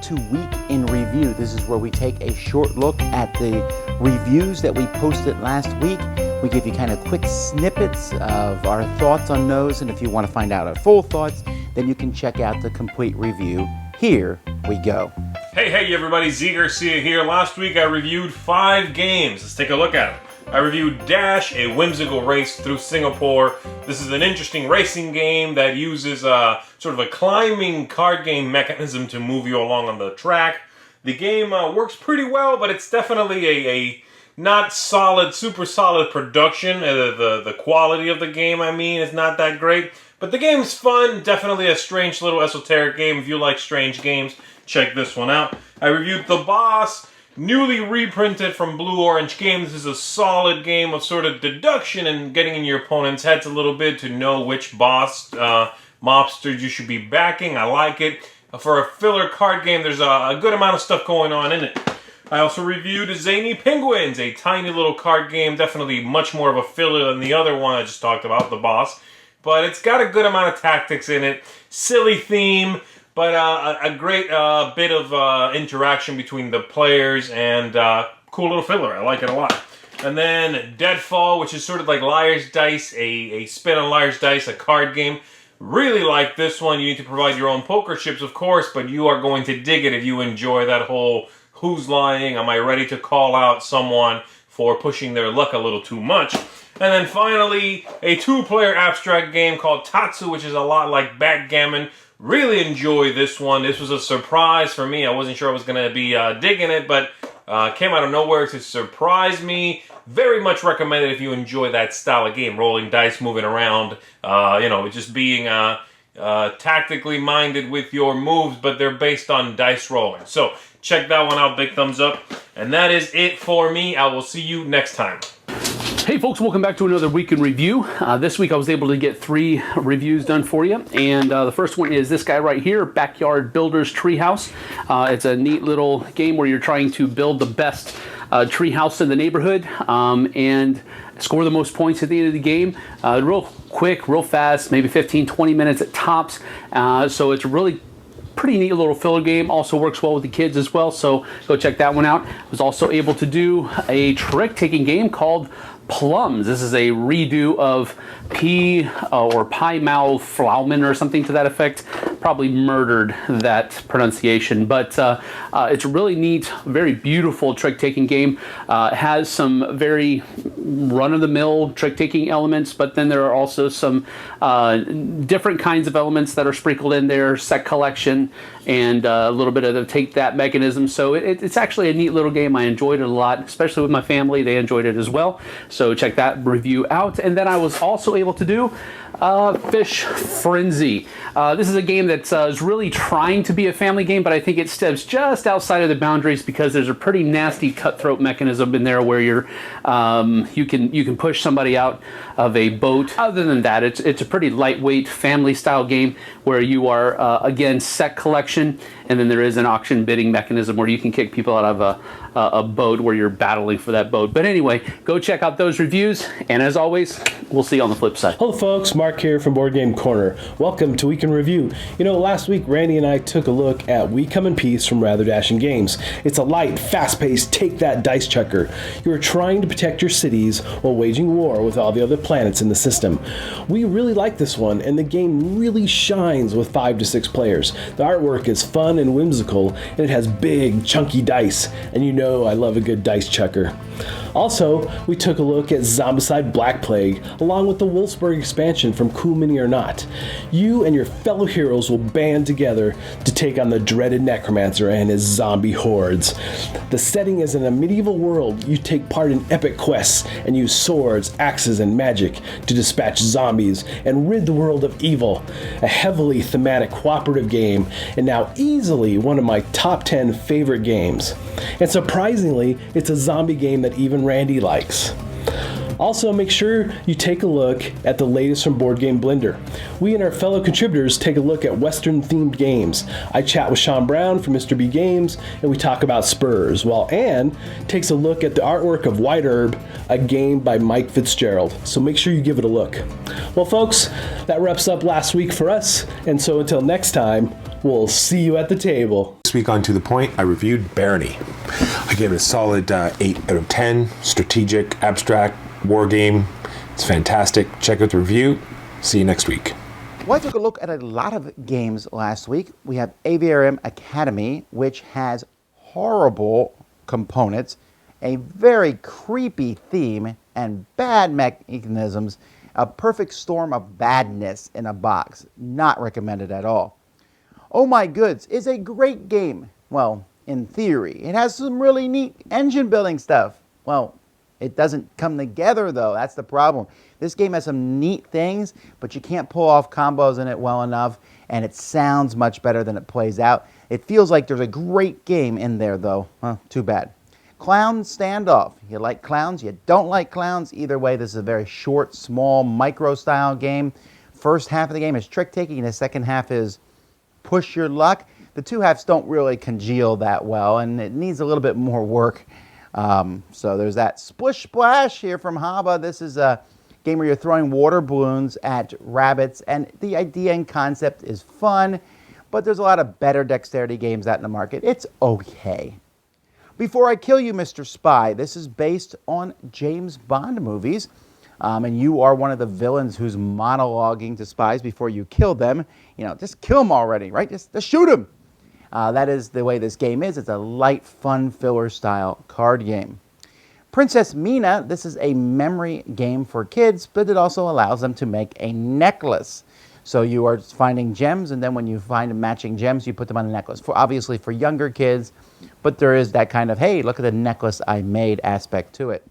to Week in Review. This is where we take a short look at the reviews that we posted last week. We give you kind of quick snippets of our thoughts on those, and if you want to find out our full thoughts, then you can check out the complete review. Here we go. Hey everybody, Z Garcia here. Last week I reviewed 5 games. Let's take a look at them. I reviewed Dash, a whimsical race through Singapore. This is an interesting racing game that uses sort of a climbing card game mechanism to move you along on the track. The game works pretty well, but it's definitely a not solid, super solid production. The quality of the game, I mean, is not that great. But the game's fun. Definitely a strange little esoteric game. If you like strange games, check this one out. I reviewed The Boss. Newly reprinted from Blue Orange Games. This is a solid game of sort of deduction and getting in your opponent's heads a little bit to know which boss mobsters you should be backing. I like it. For a filler card game, there's a good amount of stuff going on in it. I also reviewed Zany Penguins, a tiny little card game. Definitely much more of a filler than the other one I just talked about, The Boss. But it's got a good amount of tactics in it. Silly theme. But a great bit of interaction between the players and cool little filler. I like it a lot. And then Deadfall, which is sort of like Liar's Dice, a spin on Liar's Dice, a card game. Really like this one. You need to provide your own poker chips, of course, but you are going to dig it if you enjoy that whole who's lying, am I ready to call out someone for pushing their luck a little too much. And then finally, a 2-player abstract game called Tatsu, which is a lot like backgammon. Really enjoy this one. This was a surprise for me. I wasn't sure I was going to be digging it, but came out of nowhere to surprise me. Very much recommended if you enjoy that style of game. Rolling dice, moving around, just being tactically minded with your moves, but they're based on dice rolling. So check that one out. Big thumbs up. And that is it for me. I will see you next time. Hey folks, welcome back to another week in review. This week I was able to get 3 reviews done for you, and the first one is this guy right here, Backyard Builders Treehouse. It's a neat little game where you're trying to build the best treehouse in the neighborhood and score the most points at the end of the game. Real quick, real fast, maybe 15-20 minutes at tops. So it's really pretty neat little filler game. Also works well with the kids as well, so go check that one out. I was also able to do a trick-taking game called Plums. This is a redo of Pie Mouth Flauman or something to that effect. Probably murdered that pronunciation, but it's a really neat, very beautiful trick-taking game. It has some very run-of-the-mill trick-taking elements, but then there are also some different kinds of elements that are sprinkled in there, set collection, and a little bit of the take-that mechanism. So it's actually a neat little game. I enjoyed it a lot, especially with my family. They enjoyed it as well. So check that review out. And then I was also able to do Fish Frenzy. This is a game that is really trying to be a family game, but I think it steps just outside of the boundaries because there's a pretty nasty cutthroat mechanism in there where you can push somebody out of a boat. Other than that, it's a pretty lightweight family style game where you are again set collection, and then there is an auction bidding mechanism where you can kick people out of a boat where you're battling for that boat. But anyway, go check out those reviews, and as always, we'll see you on the flip side. Hello folks, Mark here from Board Game Corner. Welcome to Week in Review. Last week Randy and I took a look at We Come in Peace from Rather Dashing Games. It's a light, fast-paced, take-that dice checker. You are trying to protect your cities while waging war with all the other planets in the system. We really like this one, and the game really shines with 5 to 6 players. The artwork is fun and whimsical, and it has big, chunky dice, and I love a good dice checker. Also, we took a look at Zombicide Black Plague, along with the Wulfsburn expansion from Cool Mini or Not. You and your fellow heroes will band together to take on the dreaded Necromancer and his zombie hordes. The setting is in a medieval world. You take part in epic quests and use swords, axes, and magic to dispatch zombies and rid the world of evil. A heavily thematic cooperative game, and now easily one of my top 10 favorite games. And surprisingly, it's a zombie game that even Randy likes. Also, make sure you take a look at the latest from Board Game Blender. We and our fellow contributors take a look at Western-themed games. I chat with Sean Brown from Mr. B Games, and we talk about Spurs, while Anne takes a look at the artwork of White Herb, a game by Mike Fitzgerald. So make sure you give it a look. Well, folks, that wraps up last week for us, and so until next time, we'll see you at the table. week on To The Point, I reviewed Barony. I gave it a solid 8 out of 10. Strategic, abstract, war game. It's fantastic. Check out the review. See you next week. Well, I took a look at a lot of games last week. We have Avarium Academy, which has horrible components, a very creepy theme, and bad mechanisms. A perfect storm of badness in a box. Not recommended at all. Oh My Goods is a great game. Well, in theory. It has some really neat engine building stuff. Well, it doesn't come together though. That's the problem. This game has some neat things, but you can't pull off combos in it well enough, and it sounds much better than it plays out. It feels like there's a great game in there though. Well, too bad. Clown Standoff. You like clowns, you don't like clowns. Either way, this is a very short, small, micro-style game. First half of the game is trick-taking, and the second half is push your luck. The two halves don't really congeal that well, and it needs a little bit more work. So there's that. Splish Splash here from Haba. This is a game where you're throwing water balloons at rabbits, and the idea and concept is fun, but there's a lot of better dexterity games out in the market. It's okay. Before I Kill You, Mr. Spy. This is based on James Bond movies, and you are one of the villains who's monologuing to spies before you kill them. You know, just kill them already, right? Just shoot them. That is the way this game is. It's a light, fun, filler-style card game. Princess Mina. This is a memory game for kids, but it also allows them to make a necklace. So you are finding gems, and then when you find matching gems, you put them on a necklace. Obviously for younger kids, but there is that kind of, hey, look at the necklace I made aspect to it.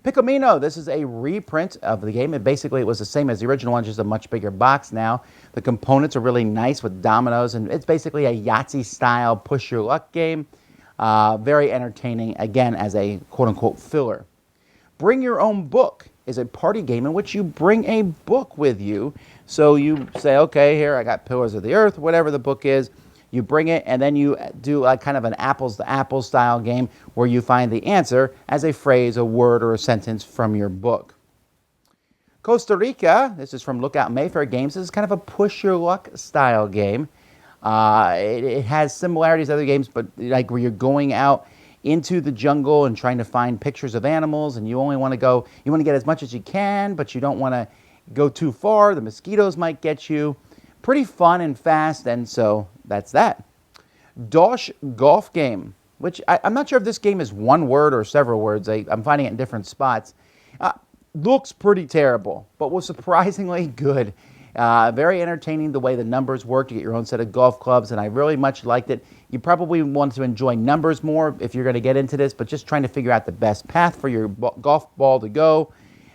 Pickomino. This is a reprint of the game. It was the same as the original one, just a much bigger box now. The components are really nice with dominoes, and it's basically a Yahtzee-style push-your-luck game. Very entertaining, again, as a quote-unquote filler. Bring Your Own Book is a party game in which you bring a book with you. So you say, okay, here I got Pillars of the Earth, whatever the book is. You bring it, and then you do kind of an apples-to-apples style game where you find the answer as a phrase, a word, or a sentence from your book. Costa Rica. This is from Lookout Mayfair Games. This is kind of a push-your-luck style game. It has similarities to other games, but like where you're going out into the jungle and trying to find pictures of animals, and you only want to get as much as you can, but you don't want to go too far. The mosquitoes might get you. Pretty fun and fast, and so that's that. Dosh golf game, which I'm not sure if this game is one word or several words. I'm finding it in different spots. Looks pretty terrible, but was surprisingly good. Very entertaining the way the numbers work. You get your own set of golf clubs, and I really much liked it. You probably want to enjoy numbers more if you're going to get into this, but just trying to figure out the best path for your golf ball to go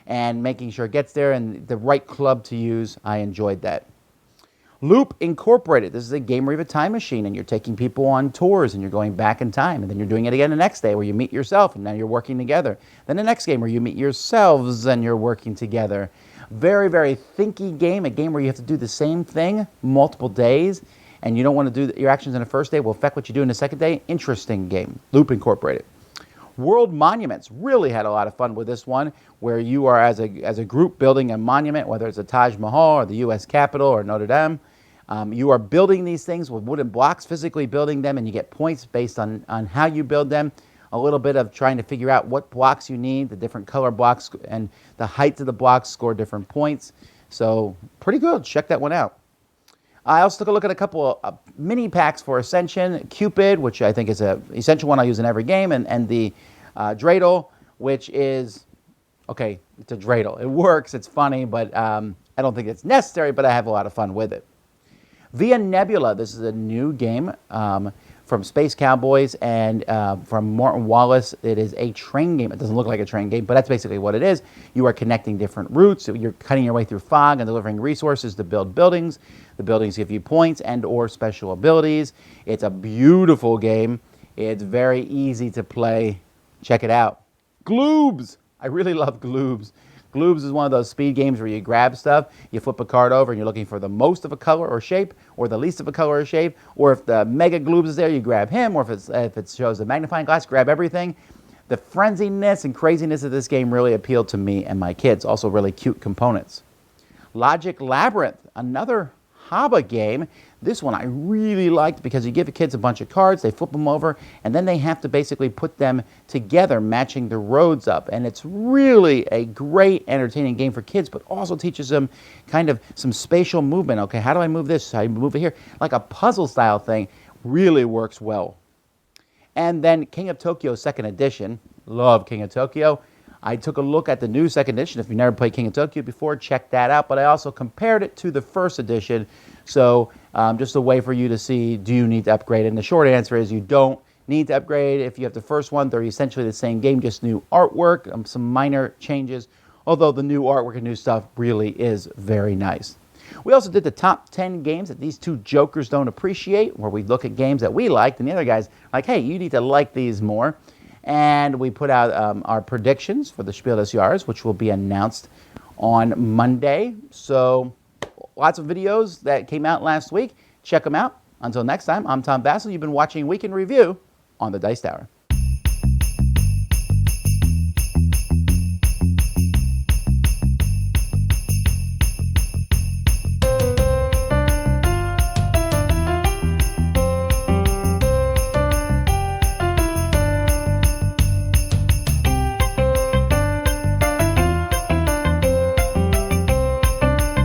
and making sure it gets there and the right club to use. I enjoyed that. Loop Incorporated. This is a game where you have a time machine and you're taking people on tours and you're going back in time, and then you're doing it again the next day where you meet yourself and now you're working together. Then the next game where you meet yourselves and you're working together. Very, very thinky game, a game where you have to do the same thing multiple days, and you don't want to do your actions in the first day will affect what you do in the second day. Interesting game. Loop Incorporated. World Monuments. Really had a lot of fun with this one, where you are as a group building a monument, whether it's a Taj Mahal or the U.S. Capitol or Notre Dame. You are building these things with wooden blocks, physically building them, and you get points based on how you build them. A little bit of trying to figure out what blocks you need, the different color blocks, and the heights of the blocks score different points. So pretty good. Check that one out. I also took a look at a couple of mini packs for Ascension. Cupid, which I think is an essential one I use in every game, and the Dreidel, which is, okay, it's a Dreidel. It works, it's funny, but I don't think it's necessary, but I have a lot of fun with it. Via Nebula. This is a new game from Space Cowboys and from Morton Wallace. It is a train game. It doesn't look like a train game, but that's basically what it is. You are connecting different routes. So you're cutting your way through fog and delivering resources to build buildings. The buildings give you points and or special abilities. It's a beautiful game. It's very easy to play. Check it out. Gloobz. I really love Gloobz. Gloobz is one of those speed games where you grab stuff, you flip a card over, and you're looking for the most of a color or shape, or the least of a color or shape, or if the Mega Gloobz is there, you grab him, or if it shows a magnifying glass, grab everything. The frenziness and craziness of this game really appealed to me and my kids. Also really cute components. Logic Labyrinth, another Haba game. This one I really liked because you give the kids a bunch of cards, they flip them over, and then they have to basically put them together, matching the roads up. And it's really a great, entertaining game for kids, but also teaches them kind of some spatial movement. Okay, how do I move this? How do I move it here? Like a puzzle-style thing. Really works well. And then King of Tokyo 2nd Edition. Love King of Tokyo. I took a look at the new 2nd Edition. If you've never played King of Tokyo before, check that out. But I also compared it to the 1st Edition. So just a way for you to see, do you need to upgrade? And the short answer is you don't need to upgrade. If you have the first one, they're essentially the same game, just new artwork, some minor changes. Although the new artwork and new stuff really is very nice. We also did the top 10 games that these two jokers don't appreciate, where we look at games that we liked, and the other guys are like, hey, you need to like these more. And we put out our predictions for the Speil des Jahres, which will be announced on Monday. So lots of videos that came out last week. Check them out. Until next time, I'm Tom Bassel. You've been watching Week in Review on the Dice Tower.